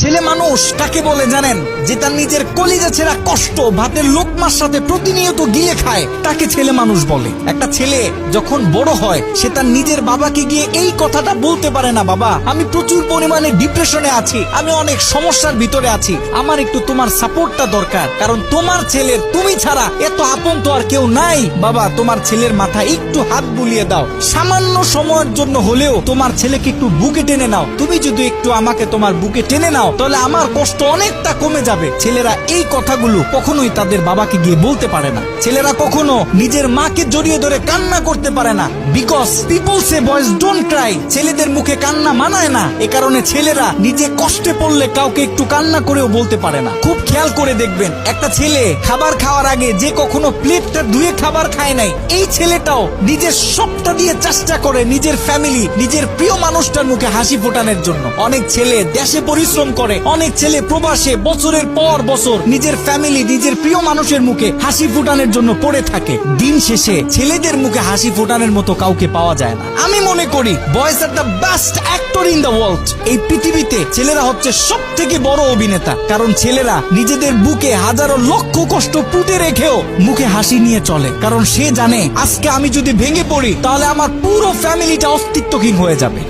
ছেলে মানুষ কাকে বলে জানেন? যে তার নিজের কলিজা ছেঁড়া কষ্ট ভাতের লোকমার সাথে প্রতিনিয়ত গিলে খায়, তাকে ছেলে মানুষ বলে। একটা ছেলে যখন বড় হয় সে তার নিজের বাবাকে গিয়ে এই কথাটা বলতে পারে না, বাবা আমি প্রচুর পরিমাণে ডিপ্রেশনে আছি, আমি অনেক সমস্যার ভিতরে আছি, আমার একটু তোমার সাপোর্টটা দরকার, কারণ তোমার ছেলের তুমি ছাড়া এত আপন তো আর কেউ নাই। বাবা তোমার ছেলের মাথায় একটু হাত বুলিয়ে দাও, সামান্য সময়ের জন্য হলেও তোমার ছেলেকে একটু বুকে টেনে নাও। তুমি যদি একটু আমাকে তোমার বুকে টেনে নাও তাহলে আমার কষ্ট অনেকটা কমে যাবে। ছেলেরা এই কথাগুলো কখনোই তাদের বাবাকে গিয়ে বলতে পারে না। ছেলেরা কখনো নিজের মাকে জড়িয়ে ধরে কান্না করতে পারে না, because people say boys don't Cry. ছেলেদের মুখে কান্না মানায় না, এ কারণে ছেলেরা নিজে কষ্টে পড়লে কাউকে একটু কান্না করেও বলতে পারে না। খুব খেয়াল করে দেখবেন, একটা ছেলে খাবার খাওয়ার আগে যে কখনো প্লেটটা ধুয়ে খাবার খায় নাই, এই ছেলেটাও নিজের সবটা দিয়ে চেষ্টা করে নিজের ফ্যামিলি, নিজের প্রিয় মানুষটার মুখে হাসি ফোটানোর জন্য। অনেক ছেলে দেশে পরিশ্রম করে, অনেক ছেলে প্রবাসে বছরের পর বছর নিজের ফ্যামিলি, নিজের প্রিয় মানুষের মুখে হাসি ফোটানোর জন্য পড়ে থাকে। দিন শেষে ছেলেদের মুখে হাসি ফোটানোর মতো কাউকে পাওয়া যায় না। আমি মনে করি boys are the best actor in the world. এই পৃথিবীতে ছেলেরা হচ্ছে সব থেকে বড় অভিনেতা, কারণ ছেলেরা নিজেদের বুকে হাজারো লক্ষ কষ্ট পুঁতে রেখেও মুখে হাসি নিয়ে চলে, কারণ সে জানে আজকে আমি যদি ভেঙে পড়ি তাহলে আমার পুরো ফ্যামিলিটা অস্তিত্বহীন হয়ে যাবে।